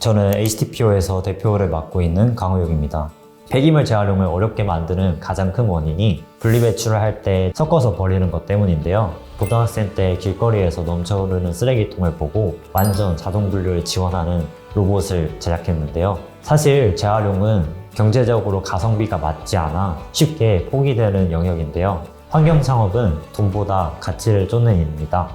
저는 HTPO에서 대표를 맡고 있는 강우혁입니다. 폐기물 재활용을 어렵게 만드는 가장 큰 원인이 분리배출을 할 때 섞어서 버리는 것 때문인데요. 고등학생 때 길거리에서 넘쳐흐르는 쓰레기통을 보고 완전 자동 분류를 지원하는 로봇을 제작했는데요. 사실 재활용은 경제적으로 가성비가 맞지 않아 쉽게 포기되는 영역인데요. 환경창업은 돈보다 가치를 쫓는 일입니다.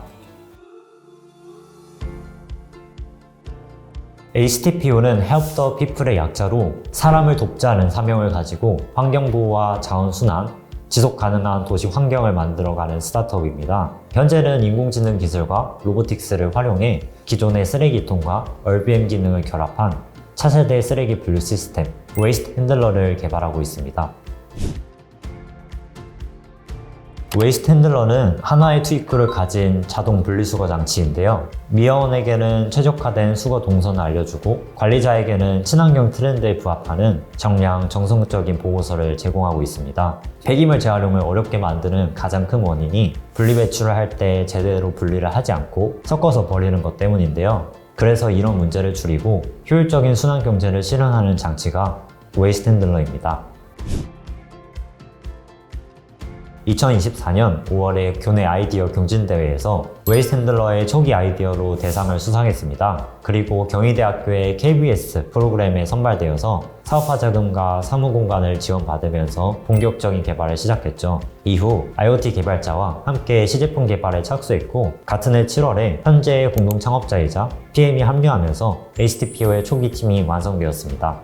HTPO는 Help the People의 약자로 사람을 돕자는 사명을 가지고 환경보호와 자원순환, 지속가능한 도시 환경을 만들어가는 스타트업입니다. 현재는 인공지능 기술과 로보틱스를 활용해 기존의 쓰레기통과 RBM 기능을 결합한 차세대 쓰레기 분류 시스템, 웨이스트 핸들러를 개발하고 있습니다. 웨이스트 핸들러는 하나의 트위크를 가진 자동 분리수거 장치인데요. 미화원에게는 최적화된 수거 동선을 알려주고 관리자에게는 친환경 트렌드에 부합하는 정량, 정성적인 보고서를 제공하고 있습니다. 폐기물 재활용을 어렵게 만드는 가장 큰 원인이 분리배출을 할 때 제대로 분리를 하지 않고 섞어서 버리는 것 때문인데요. 그래서 이런 문제를 줄이고 효율적인 순환경제를 실현하는 장치가 웨이스트 핸들러입니다. 2024년 5월에 교내 아이디어 경진대회에서 웨이스트 핸들러의 초기 아이디어로 대상을 수상했습니다. 그리고 경희대학교의 KBS 프로그램에 선발되어서 사업화 자금과 사무공간을 지원받으면서 본격적인 개발을 시작했죠. 이후 IoT 개발자와 함께 시제품 개발에 착수했고 같은 해 7월에 현재의 공동 창업자이자 PM이 합류하면서 HTPO의 초기 팀이 완성되었습니다.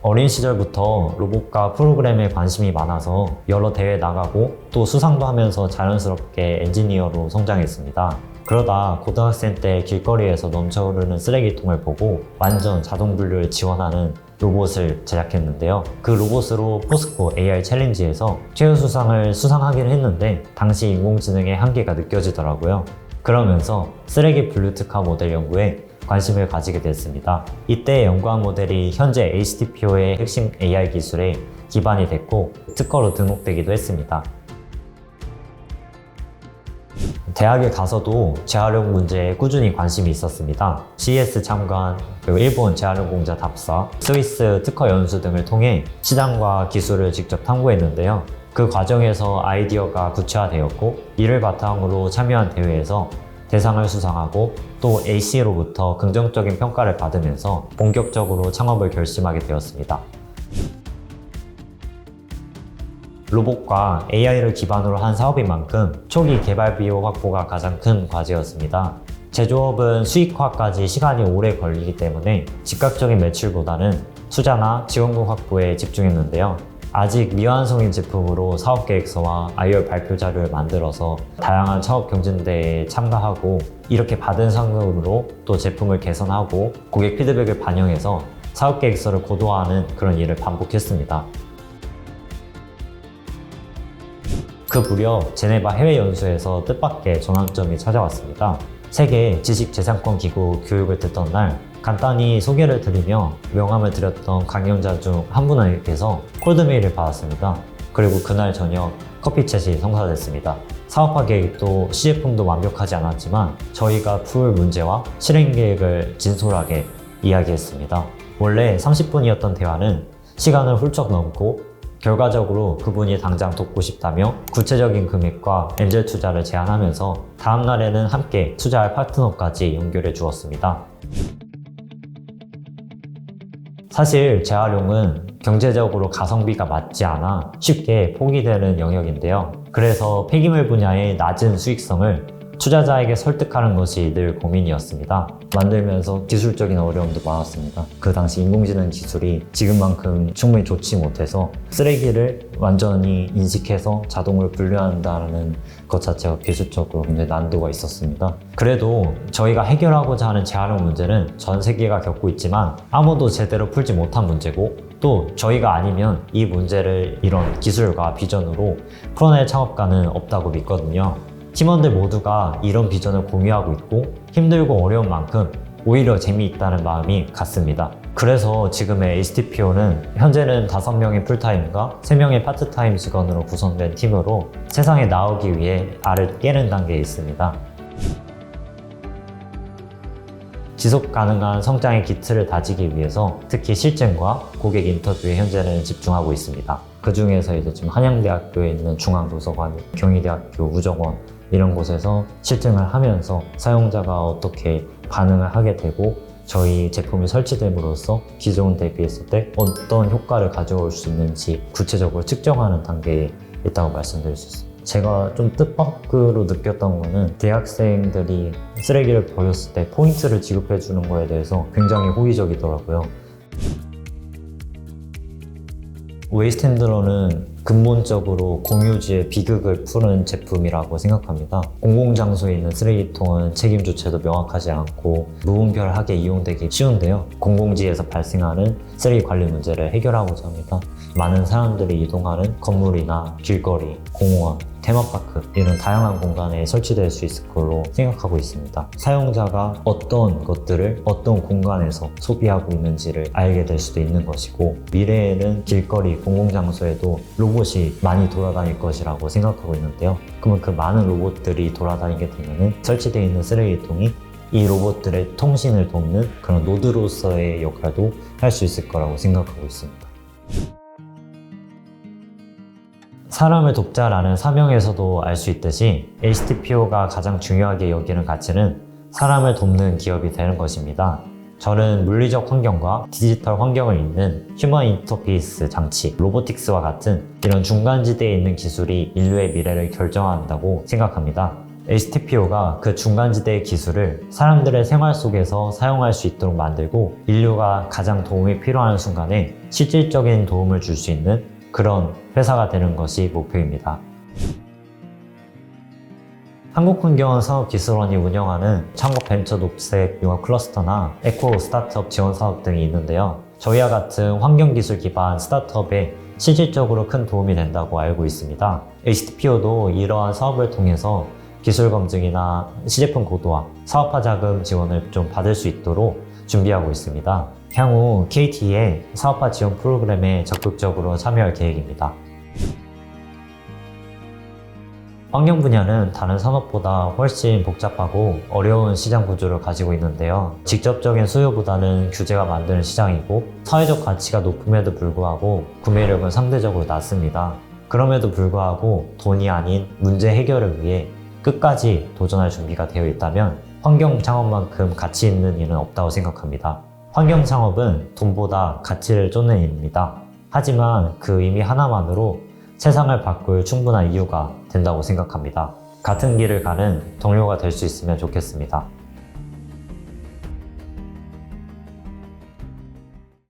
어린 시절부터 로봇과 프로그램에 관심이 많아서 여러 대회 나가고 또 수상도 하면서 자연스럽게 엔지니어로 성장했습니다. 그러다 고등학생 때 길거리에서 넘쳐흐르는 쓰레기통을 보고 완전 자동 분류를 지원하는 로봇을 제작했는데요. 그 로봇으로 포스코 AR 챌린지에서 최우수상을 수상하긴 했는데 당시 인공지능의 한계가 느껴지더라고요. 그러면서 쓰레기 분류 특화 모델 연구에 관심을 가지게 됐습니다. 이때 연구한 모델이 현재 HTPO의 핵심 AI 기술에 기반이 됐고 특허로 등록되기도 했습니다. 대학에 가서도 재활용 문제에 꾸준히 관심이 있었습니다. CES 참관, 그리고 일본 재활용 공자 답사, 스위스 특허 연수 등을 통해 시장과 기술을 직접 탐구했는데요. 그 과정에서 아이디어가 구체화되었고 이를 바탕으로 참여한 대회에서 대상을 수상하고 또 AC로부터 긍정적인 평가를 받으면서 본격적으로 창업을 결심하게 되었습니다. 로봇과 AI를 기반으로 한 사업인 만큼 초기 개발 비용 확보가 가장 큰 과제였습니다. 제조업은 수익화까지 시간이 오래 걸리기 때문에 즉각적인 매출보다는 투자나 지원금 확보에 집중했는데요. 아직 미완성인 제품으로 사업계획서와 IR 발표 자료를 만들어서 다양한 창업 경진대회에 참가하고 이렇게 받은 상금으로 또 제품을 개선하고 고객 피드백을 반영해서 사업계획서를 고도화하는 그런 일을 반복했습니다. 그 무렵 제네바 해외 연수에서 뜻밖의 전환점이 찾아왔습니다. 세계 지식재산권 기구 교육을 듣던 날 간단히 소개를 드리며 명함을 드렸던 강연자 중 한 분에게서 콜드메일을 받았습니다. 그리고 그날 저녁 커피챗이 성사됐습니다. 사업화 계획도 시제품도 완벽하지 않았지만 저희가 풀 문제와 실행 계획을 진솔하게 이야기했습니다. 원래 30분이었던 대화는 시간을 훌쩍 넘고 결과적으로 그분이 당장 돕고 싶다며 구체적인 금액과 엔젤 투자를 제안하면서 다음날에는 함께 투자할 파트너까지 연결해 주었습니다. 사실 재활용은 경제적으로 가성비가 맞지 않아 쉽게 포기되는 영역인데요. 그래서 폐기물 분야의 낮은 수익성을 투자자에게 설득하는 것이 늘 고민이었습니다. 만들면서 기술적인 어려움도 많았습니다. 그 당시 인공지능 기술이 지금만큼 충분히 좋지 못해서 쓰레기를 완전히 인식해서 자동으로 분류한다는 것 자체가 기술적으로 굉장히 난도가 있었습니다. 그래도 저희가 해결하고자 하는 재활용 문제는 전 세계가 겪고 있지만 아무도 제대로 풀지 못한 문제고 또 저희가 아니면 이 문제를 이런 기술과 비전으로 풀어낼 창업가는 없다고 믿거든요. 팀원들 모두가 이런 비전을 공유하고 있고 힘들고 어려운 만큼 오히려 재미있다는 마음이 같습니다. 그래서 지금의 HTPO는 현재는 5명의 풀타임과 3명의 파트타임 직원으로 구성된 팀으로 세상에 나오기 위해 알을 깨는 단계에 있습니다. 지속 가능한 성장의 기틀을 다지기 위해서 특히 실증과 고객 인터뷰에 현재는 집중하고 있습니다. 그 중에서 이제 지금 한양대학교에 있는 중앙도서관, 경희대학교 우정원 이런 곳에서 실증을 하면서 사용자가 어떻게 반응을 하게 되고 저희 제품이 설치됨으로써 기존 대비했을 때 어떤 효과를 가져올 수 있는지 구체적으로 측정하는 단계에 있다고 말씀드릴 수 있습니다. 제가 좀 뜻밖으로 느꼈던 거는 대학생들이 쓰레기를 버렸을 때 포인트를 지급해 주는 거에 대해서 굉장히 호의적이더라고요. 웨이스트 핸들러는 근본적으로 공유지의 비극을 푸는 제품이라고 생각합니다. 공공장소에 있는 쓰레기통은 책임주체도 명확하지 않고 무분별하게 이용되기 쉬운데요. 공공지에서 발생하는 쓰레기 관리 문제를 해결하고자 합니다. 많은 사람들이 이동하는 건물이나 길거리, 공원, 테마파크 이런 다양한 공간에 설치될 수 있을 걸로 생각하고 있습니다. 사용자가 어떤 것들을 어떤 공간에서 소비하고 있는지를 알게 될 수도 있는 것이고 미래에는 길거리, 공공장소에도 로봇이 많이 돌아다닐 것이라고 생각하고 있는데요. 그러면 그 많은 로봇들이 돌아다니게 되면 설치되어 있는 쓰레기통이 이 로봇들의 통신을 돕는 그런 노드로서의 역할도 할 수 있을 거라고 생각하고 있습니다. 사람을 돕자라는 사명에서도 알 수 있듯이 HTPO가 가장 중요하게 여기는 가치는 사람을 돕는 기업이 되는 것입니다. 저는 물리적 환경과 디지털 환경을 잇는 휴먼 인터페이스 장치, 로보틱스와 같은 이런 중간지대에 있는 기술이 인류의 미래를 결정한다고 생각합니다. HTPO가 그 중간지대의 기술을 사람들의 생활 속에서 사용할 수 있도록 만들고 인류가 가장 도움이 필요한 순간에 실질적인 도움을 줄 수 있는 그런 회사가 되는 것이 목표입니다. 한국환경사업기술원이 운영하는 창업 벤처 녹색 융합 클러스터나 에코 스타트업 지원 사업 등이 있는데요. 저희와 같은 환경기술 기반 스타트업에 실질적으로 큰 도움이 된다고 알고 있습니다. HTPO도 이러한 사업을 통해서 기술 검증이나 시제품 고도화, 사업화 자금 지원을 좀 받을 수 있도록 준비하고 있습니다. 향후 KT의 사업화 지원 프로그램에 적극적으로 참여할 계획입니다. 환경 분야는 다른 산업보다 훨씬 복잡하고 어려운 시장 구조를 가지고 있는데요. 직접적인 수요보다는 규제가 만드는 시장이고 사회적 가치가 높음에도 불구하고 구매력은 상대적으로 낮습니다. 그럼에도 불구하고 돈이 아닌 문제 해결을 위해 끝까지 도전할 준비가 되어 있다면 환경 창업만큼 가치 있는 일은 없다고 생각합니다. 환경 창업은 돈보다 가치를 쫓는 일입니다. 하지만 그 의미 하나만으로 세상을 바꿀 충분한 이유가 된다고 생각합니다. 같은 길을 가는 동료가 될 수 있으면 좋겠습니다.